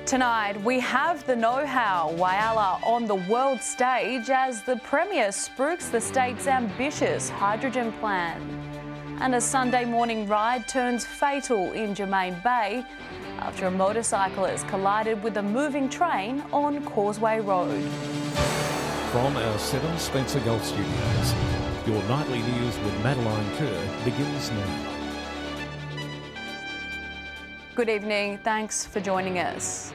Tonight, we have the know-how, Whyalla on the world stage as the Premier spruiks the state's ambitious hydrogen plan. And a Sunday morning ride turns fatal in Jermaine Bay after a motorcyclist collided with a moving train on Causeway Road. From our 7 Spencer Gulf Studios, your nightly news with Madeline Kerr begins now. Good evening, thanks for joining us.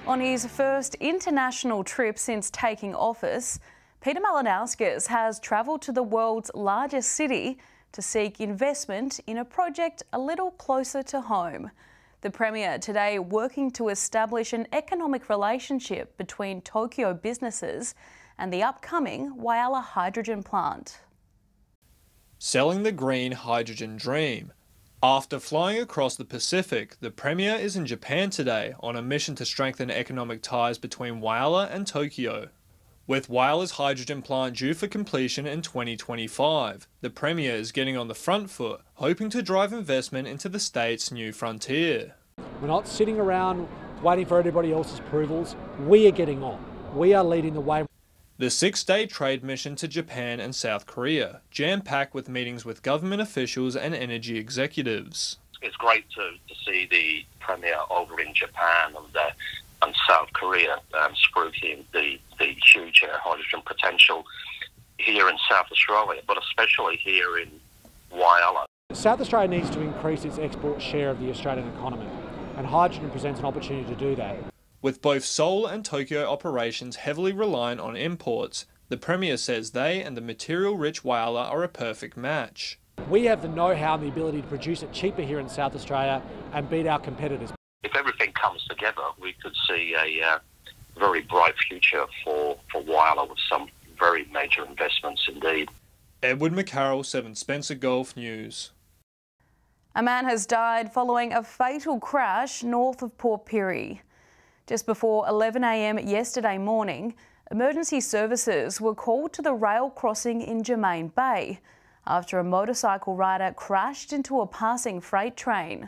On his first international trip since taking office, Peter Malinowskis has travelled to the world's largest city to seek investment in a project a little closer to home. The Premier today working to establish an economic relationship between Tokyo businesses and the upcoming Whyalla hydrogen plant. Selling the green hydrogen dream. After flying across the Pacific, the Premier is in Japan today on a mission to strengthen economic ties between Whyalla and Tokyo. With Whyalla's hydrogen plant due for completion in 2025, the Premier is getting on the front foot, hoping to drive investment into the state's new frontier. We're not sitting around waiting for everybody else's approvals. We are getting on. We are leading the way. The 6-day trade mission to Japan and South Korea, jam-packed with meetings with government officials and energy executives. It's great to see the Premier over in Japan and South Korea spruiking the huge hydrogen potential here in South Australia, but especially here in Whyalla. South Australia needs to increase its export share of the Australian economy, and hydrogen presents an opportunity to do that. With both Seoul and Tokyo operations heavily reliant on imports, the Premier says they and the material-rich Whyalla are a perfect match. We have the know-how and the ability to produce it cheaper here in South Australia and beat our competitors. If everything comes together, we could see a very bright future for Whyalla with some very major investments indeed. Edward McCarroll, 7 Spencer Gulf News. A man has died following a fatal crash north of Port Pirie. Just before 11 a.m. yesterday morning, emergency services were called to the rail crossing in Jermaine Bay after a motorcycle rider crashed into a passing freight train.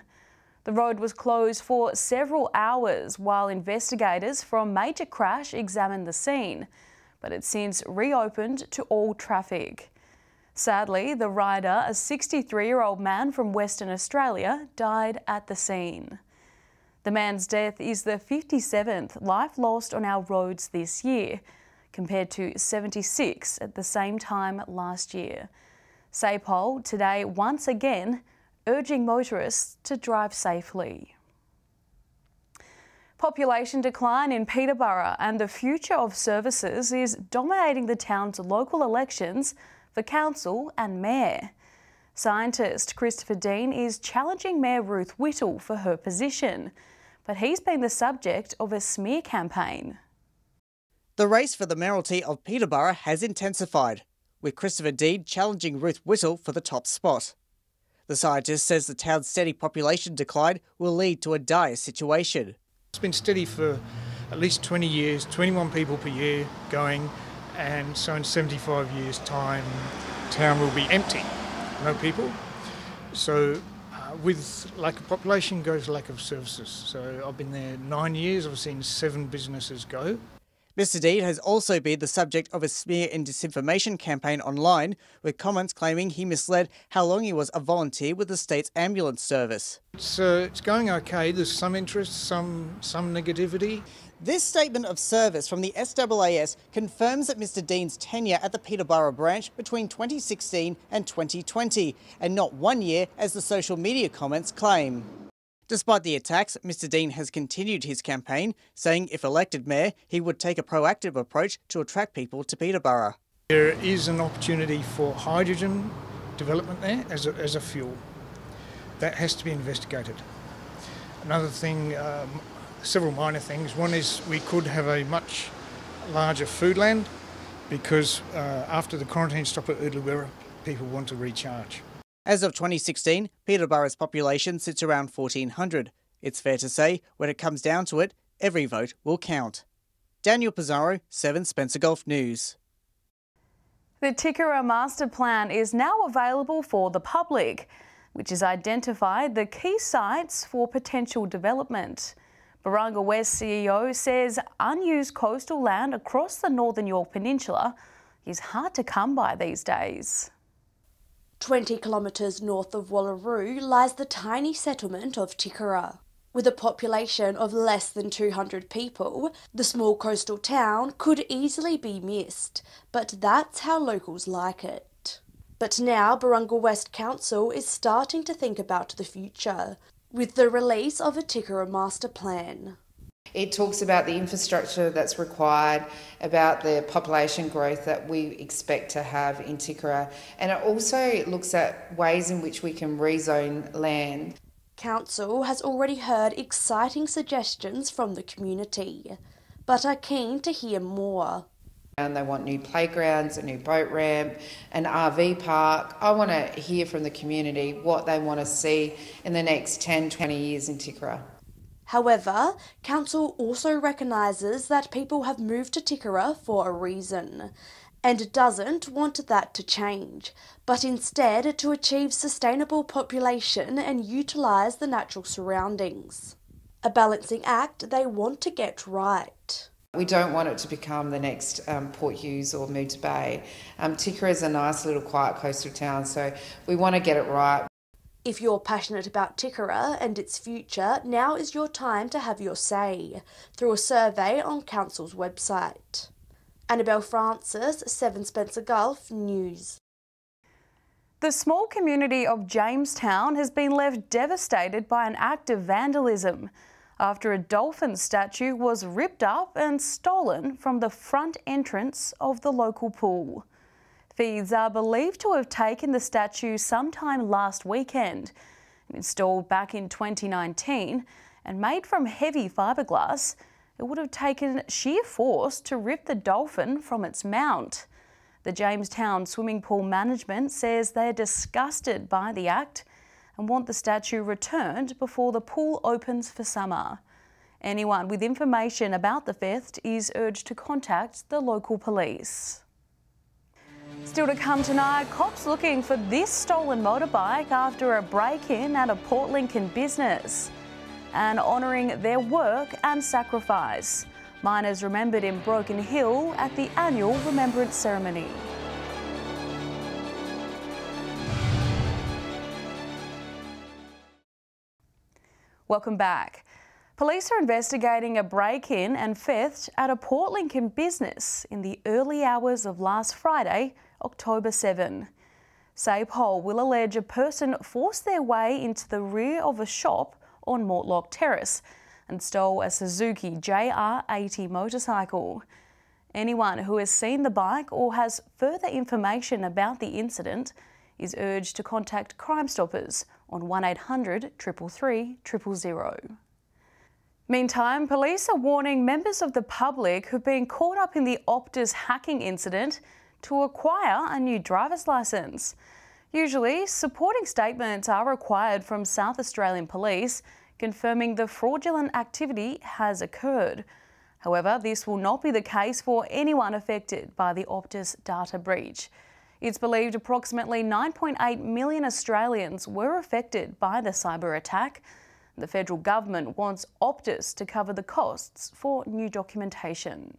The road was closed for several hours while investigators from Major Crash examined the scene, but it's since reopened to all traffic. Sadly, the rider, a 63-year-old man from Western Australia, died at the scene. The man's death is the 57th life lost on our roads this year, compared to 76 at the same time last year. SAPOL today once again urging motorists to drive safely. Population decline in Peterborough and the future of services is dominating the town's local elections for council and mayor. Scientist Christopher Dean is challenging Mayor Ruth Whittle for her position, but he's been the subject of a smear campaign. The race for the mayoralty of Peterborough has intensified, with Christopher Dean challenging Ruth Whittle for the top spot. The scientist says the town's steady population decline will lead to a dire situation. It's been steady for at least 20 years, 21 people per year going, and so in 75 years' time, town will be empty, no people. So with lack of population goes lack of services. So I've been there 9 years, I've seen 7 businesses go. Mr Dean has also been the subject of a smear and disinformation campaign online, with comments claiming he misled how long he was a volunteer with the state's ambulance service. It's going okay, there's some interest, some negativity. This statement of service from the SAAS confirms that Mr Dean's tenure at the Peterborough branch between 2016 and 2020, and not 1 year as the social media comments claim. Despite the attacks, Mr Dean has continued his campaign, saying if elected mayor, he would take a proactive approach to attract people to Peterborough. There is an opportunity for hydrogen development there as a fuel. That has to be investigated. Another thing, several minor things. One is we could have a much larger foodland because after the quarantine stop at Uddlewirra, people want to recharge. As of 2016, Peterborough's population sits around 1,400. It's fair to say, when it comes down to it, every vote will count. Daniel Pizarro, 7 Spencer Gulf News. The Tikara master plan is now available for the public, which has identified the key sites for potential development. Barunga West CEO says unused coastal land across the Northern Yorke Peninsula is hard to come by these days. 20 kilometres north of Wallaroo lies the tiny settlement of Tikara. With a population of less than 200 people, the small coastal town could easily be missed, but that's how locals like it. But now Barunga West Council is starting to think about the future, with the release of a Tikara master plan. It talks about the infrastructure that's required, about the population growth that we expect to have in Tikara, and it also looks at ways in which we can rezone land. Council has already heard exciting suggestions from the community, but are keen to hear more. And they want new playgrounds, a new boat ramp, an RV park. I want to hear from the community what they want to see in the next 10, 20 years in Tikara. However, Council also recognises that people have moved to Tikara for a reason, and doesn't want that to change, but instead to achieve sustainable population and utilise the natural surroundings. A balancing act they want to get right. We don't want it to become the next Port Hughes or Moods Bay. Tikara is a nice little quiet coastal town, so we want to get it right. If you're passionate about Tikara and its future, now is your time to have your say through a survey on Council's website. Annabelle Francis, 7 Spencer Gulf News. The small community of Jamestown has been left devastated by an act of vandalism after a dolphin statue was ripped up and stolen from the front entrance of the local pool. Thieves are believed to have taken the statue sometime last weekend, installed back in 2019 and made from heavy fiberglass. It would have taken sheer force to rip the dolphin from its mount. The Jamestown Swimming Pool Management says they're disgusted by the act and want the statue returned before the pool opens for summer. Anyone with information about the theft is urged to contact the local police. Still to come tonight, cops looking for this stolen motorbike after a break-in at a Port Lincoln business, and honouring their work and sacrifice. Miners remembered in Broken Hill at the annual remembrance ceremony. Welcome back. Police are investigating a break-in and theft at a Port Lincoln business in the early hours of last Friday, October 7. SAPOL will allege a person forced their way into the rear of a shop on Mortlock Terrace and stole a Suzuki JR80 motorcycle. Anyone who has seen the bike or has further information about the incident is urged to contact Crime Stoppers on 1800 333 000. Meantime, police are warning members of the public who've been caught up in the Optus hacking incident to acquire a new driver's licence. Usually, supporting statements are required from South Australian Police confirming the fraudulent activity has occurred. However, this will not be the case for anyone affected by the Optus data breach. It's believed approximately 9.8 million Australians were affected by the cyber attack. The federal government wants Optus to cover the costs for new documentation.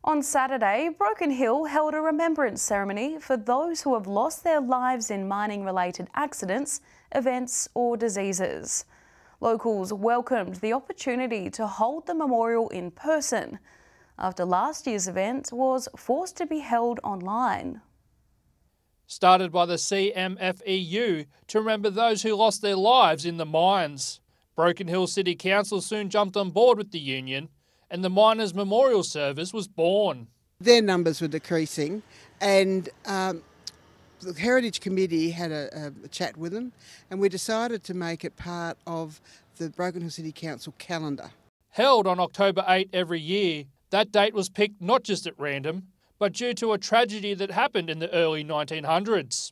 On Saturday, Broken Hill held a remembrance ceremony for those who have lost their lives in mining-related accidents, events or diseases. Locals welcomed the opportunity to hold the memorial in person after last year's event was forced to be held online. Started by the CMFEU to remember those who lost their lives in the mines. Broken Hill City Council soon jumped on board with the union, and the Miners' Memorial Service was born. Their numbers were decreasing, and the Heritage Committee had a chat with them, and we decided to make it part of the Broken Hill City Council calendar. Held on October 8 every year, that date was picked not just at random, but due to a tragedy that happened in the early 1900s.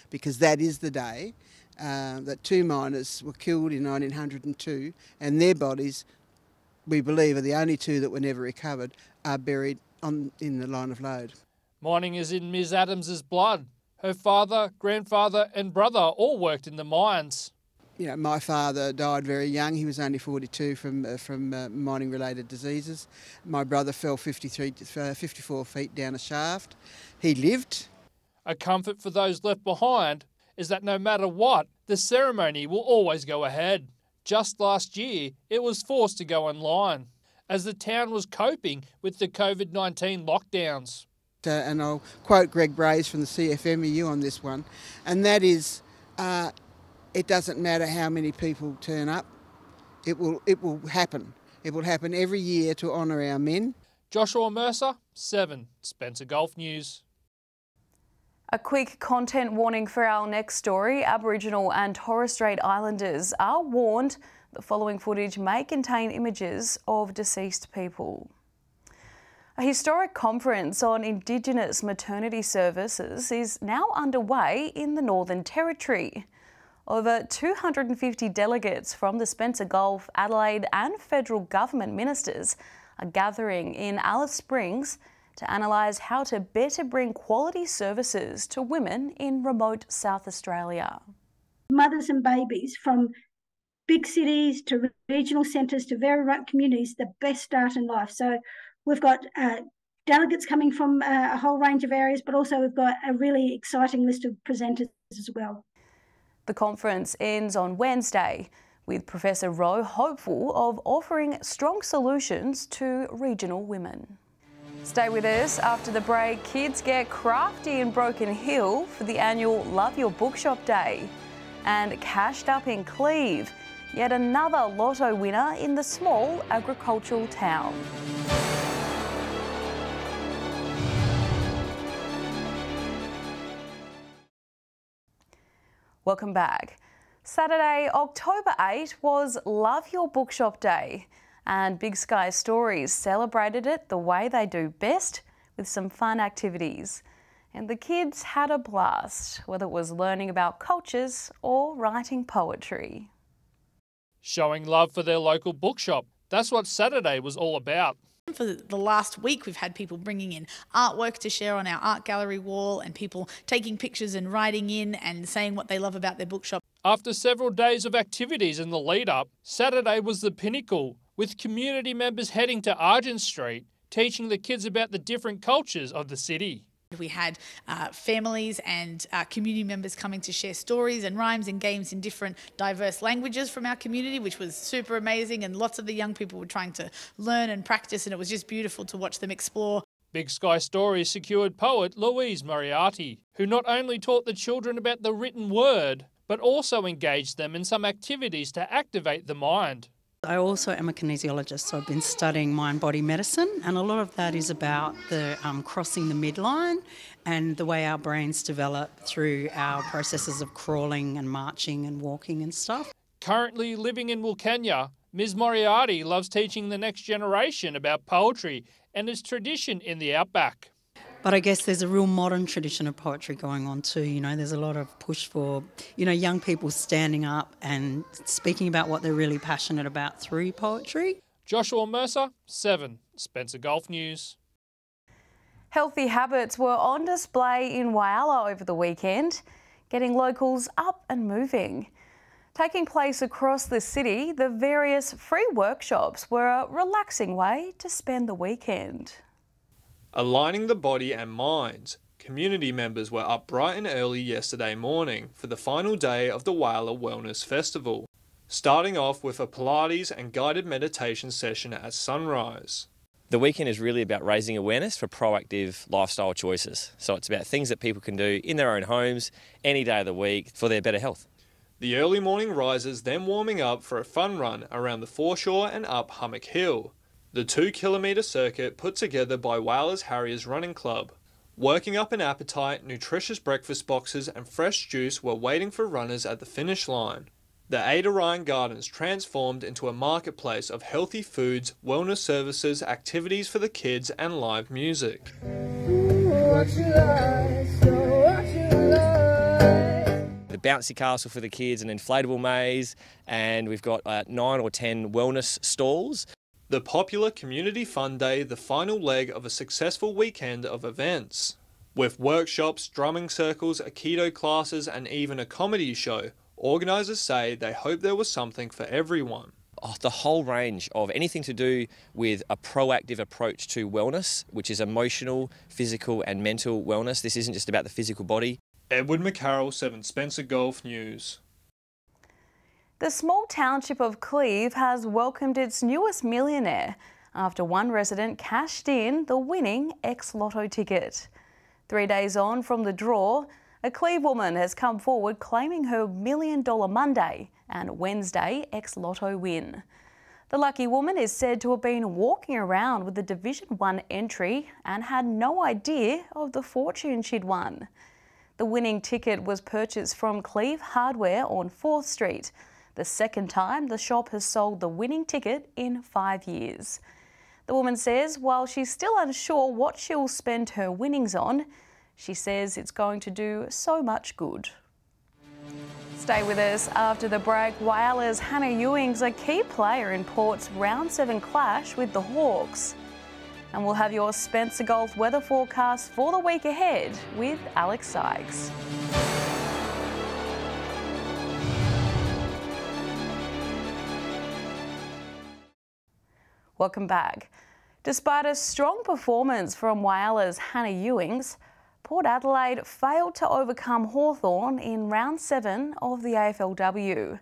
Because that is the day that 2 miners were killed in 1902, and their bodies, we believe, are the only 2 that were never recovered, are buried in the line of load. Mining is in Ms Adams's blood. Her father, grandfather and brother all worked in the mines. You know, my father died very young. He was only 42 from mining-related diseases. My brother fell 54 feet down a shaft. He lived. A comfort for those left behind is that no matter what, the ceremony will always go ahead. Just last year, it was forced to go online as the town was coping with the COVID-19 lockdowns. And I'll quote Greg Brays from the CFMEU on this one, and that is, it doesn't matter how many people turn up, it will happen. It will happen every year to honour our men. Joshua Mercer, 7, Spencer Gulf News. A quick content warning for our next story. Aboriginal and Torres Strait Islanders are warned the following footage may contain images of deceased people. A historic conference on Indigenous maternity services is now underway in the Northern Territory. Over 250 delegates from the Spencer Gulf, Adelaide and federal government ministers are gathering in Alice Springs to analyse how to better bring quality services to women in remote South Australia. Mothers and babies from big cities to regional centres to very remote communities, the best start in life. So we've got delegates coming from a whole range of areas, but also we've got a really exciting list of presenters as well. The conference ends on Wednesday, with Professor Rowe hopeful of offering strong solutions to regional women. Stay with us. After the break, kids get crafty in Broken Hill for the annual Love Your Bookshop Day. And cashed up in Cleve, yet another lotto winner in the small agricultural town. Welcome back. Saturday, October 8 was Love Your Bookshop Day, and Big Sky Stories celebrated it the way they do best, with some fun activities. And the kids had a blast, whether it was learning about cultures or writing poetry. Showing love for their local bookshop. That's what Saturday was all about. For the last week, we've had people bringing in artwork to share on our art gallery wall and people taking pictures and writing in and saying what they love about their bookshop. After several days of activities in the lead-up, Saturday was the pinnacle, with community members heading to Argent Street, teaching the kids about the different cultures of the city. We had families and community members coming to share stories and rhymes and games in different diverse languages from our community, which was super amazing, and lots of the young people were trying to learn and practice, and it was just beautiful to watch them explore. Big Sky Stories secured poet Louise Moriarty, who not only taught the children about the written word, but also engaged them in some activities to activate the mind. I also am a kinesiologist, so I've been studying mind-body medicine, and a lot of that is about the crossing the midline and the way our brains develop through our processes of crawling and marching and walking and stuff. Currently living in Wilcannia, Ms Moriarty loves teaching the next generation about poetry and its tradition in the outback. But I guess there's a real modern tradition of poetry going on too. You know, there's a lot of push for, young people standing up and speaking about what they're really passionate about through poetry. Joshua Mercer, 7, Spencer Gulf News. Healthy habits were on display in Whyalla over the weekend, getting locals up and moving. Taking place across the city, the various free workshops were a relaxing way to spend the weekend. Aligning the body and mind, community members were up bright and early yesterday morning for the final day of the Whyalla Wellness Festival, starting off with a Pilates and guided meditation session at sunrise. The weekend is really about raising awareness for proactive lifestyle choices. So it's about things that people can do in their own homes, any day of the week, for their better health. The early morning risers then warming up for a fun run around the foreshore and up Hummock Hill, the 2-kilometre circuit put together by Whyala's Harriers Running Club. Working up an appetite, nutritious breakfast boxes and fresh juice were waiting for runners at the finish line. The Ada Ryan Gardens transformed into a marketplace of healthy foods, wellness services, activities for the kids and live music. The bouncy castle for the kids, an inflatable maze, and we've got 9 or 10 wellness stalls. The popular Community Fun Day, the final leg of a successful weekend of events. With workshops, drumming circles, aikido classes and even a comedy show, Organisers say they hope there was something for everyone. The whole range of anything to do with a proactive approach to wellness, which is emotional, physical and mental wellness. This isn't just about the physical body. Edward McCarroll, 7 Spencer Golf News. The small township of Cleve has welcomed its newest millionaire after one resident cashed in the winning ex-lotto ticket. 3 days on from the draw, a Cleve woman has come forward claiming her $1 Million Monday and Wednesday ex-lotto win. The lucky woman is said to have been walking around with the Division 1 entry and had no idea of the fortune she'd won. The winning ticket was purchased from Cleve Hardware on 4th Street, the second time the shop has sold the winning ticket in 5 years. The woman says while she's still unsure what she'll spend her winnings on, she says it's going to do so much good. Stay with us after the break. Whyala's Hannah Ewing's a key player in Port's Round 7 clash with the Hawks. And we'll have your Spencer Golf weather forecast for the week ahead with Alex Sykes. Welcome back. Despite a strong performance from Whyala's Hannah Ewing's, Port Adelaide failed to overcome Hawthorn in round 7 of the AFLW.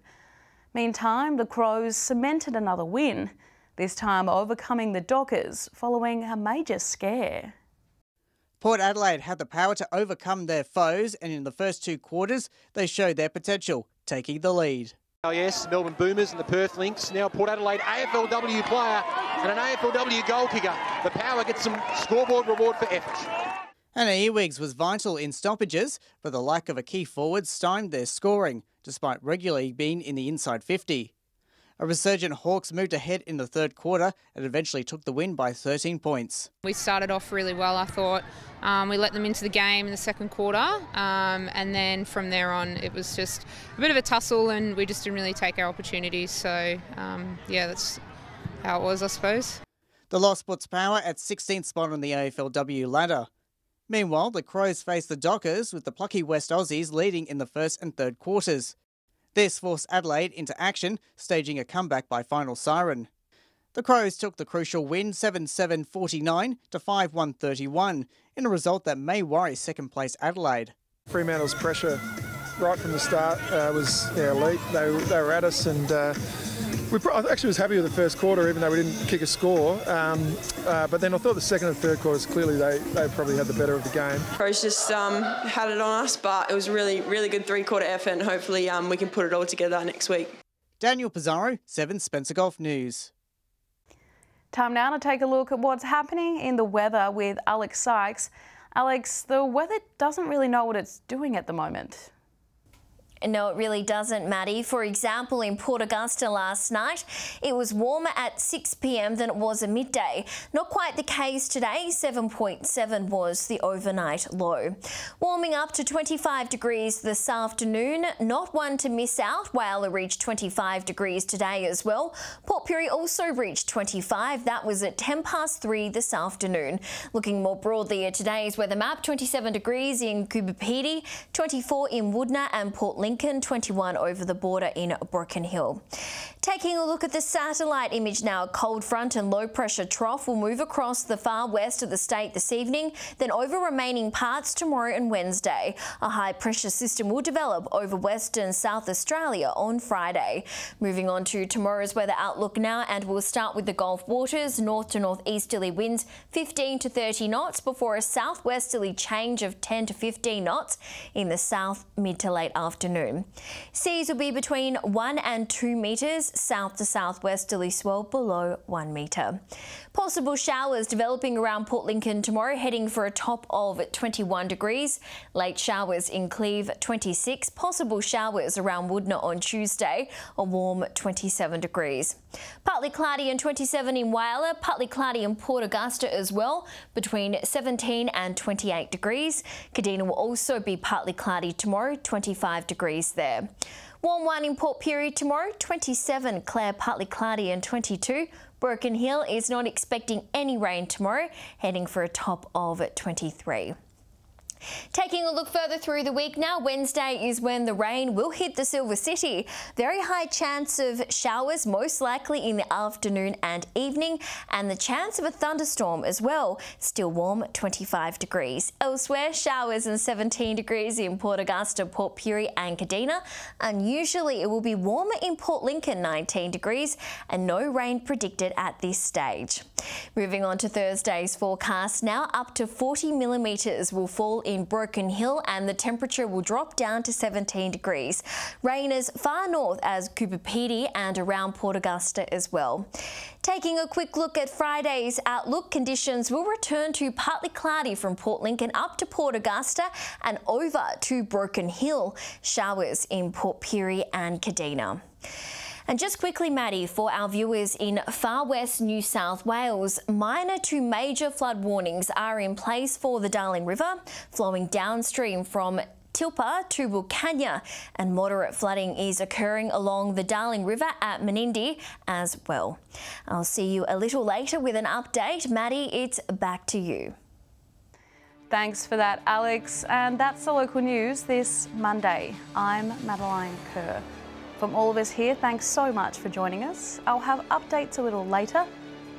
Meantime, the Crows cemented another win, this time overcoming the Dockers following a major scare. Port Adelaide had the power to overcome their foes, and in the first 2 quarters, they showed their potential, taking the lead. Oh yes, Melbourne Boomers and the Perth Lynx. Now Port Adelaide AFLW player and an AFLW goal kicker. The power gets some scoreboard reward for effort. Hannah Ewings was vital in stoppages, but the lack of a key forward stymied their scoring, despite regularly being in the inside 50. A resurgent Hawks moved ahead in the third quarter and eventually took the win by 13 points. We started off really well, I thought. We let them into the game in the second quarter, and then from there on it was just a bit of a tussle and we just didn't really take our opportunities. So, yeah, that's how it was, I suppose. The loss puts Power at 16th spot on the AFLW ladder. Meanwhile, the Crows face the Dockers with the plucky West Aussies leading in the first and third quarters. This forced Adelaide into action, staging a comeback by final siren. The Crows took the crucial win 7-7-49 to 5-1-31 in a result that may worry second-place Adelaide. Fremantle's pressure right from the start was elite. They were at us, and I actually was happy with the first quarter, even though we didn't kick a score. But then I thought the second and third quarters, clearly they probably had the better of the game. Crows just had it on us, but it was a really, really good three-quarter effort, and hopefully we can put it all together next week. Daniel Pizarro, 7 Spencer Golf News. Time now to take a look at what's happening in the weather with Alex Sykes. Alex, the weather doesn't really know what it's doing at the moment. No, it really doesn't, Maddie. For example, in Port Augusta last night, it was warmer at 6 p.m. than it was at midday. Not quite the case today. 7.7 was the overnight low. Warming up to 25 degrees this afternoon. Not one to miss out. Whyalla reached 25 degrees today as well. Port Pirie also reached 25. That was at 3:10 this afternoon. Looking more broadly at today's weather map, 27 degrees in Coobapedy, 24 in Woodner and Port Lincoln, 21 over the border in Broken Hill. Taking a look at the satellite image now, a cold front and low pressure trough will move across the far west of the state this evening, then over remaining parts tomorrow and Wednesday. A high pressure system will develop over Western South Australia on Friday. Moving on to tomorrow's weather outlook now, and we'll start with the Gulf waters. North to northeasterly winds 15 to 30 knots before a southwesterly change of 10 to 15 knots in the south mid to late afternoon. Seas will be between 1 and 2 metres, south to southwesterly swell below 1 metre. Possible showers developing around Port Lincoln tomorrow, heading for a top of 21 degrees. Late showers in Cleve, 26. Possible showers around Woodner on Tuesday, a warm 27 degrees. Partly cloudy and 27 in Whyalla, partly cloudy in Port Augusta as well, between 17 and 28 degrees. Kadina will also be partly cloudy tomorrow, 25 degrees there. Warm one in Port Pirie tomorrow, 27. Clare partly cloudy and 22. Broken Hill is not expecting any rain tomorrow, heading for a top of 23. Taking a look further through the week now, Wednesday is when the rain will hit the Silver City. Very high chance of showers, most likely in the afternoon and evening, and the chance of a thunderstorm as well. Still warm, 25 degrees. Elsewhere, showers and 17 degrees in Port Augusta, Port Pirie and Kadina. Unusually, it will be warmer in Port Lincoln, 19 degrees, and no rain predicted at this stage. Moving on to Thursday's forecast now, up to 40 millimetres will fall in Broken Hill and the temperature will drop down to 17 degrees. Rain as far north as Cooper Pedy and around Port Augusta as well. Taking a quick look at Friday's outlook, conditions will return to partly cloudy from Port Lincoln up to Port Augusta and over to Broken Hill. Showers in Port Pirie and Kadina. And just quickly, Maddie, for our viewers in far west New South Wales, minor to major flood warnings are in place for the Darling River, flowing downstream from Tilpa to Wilcannia, and moderate flooding is occurring along the Darling River at Menindee as well. I'll see you a little later with an update. Maddie, it's back to you. Thanks for that, Alex. And that's the local news this Monday. I'm Madeline Kerr. From all of us here, thanks so much for joining us. I'll have updates a little later,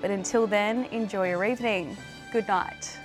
but until then, enjoy your evening. Good night.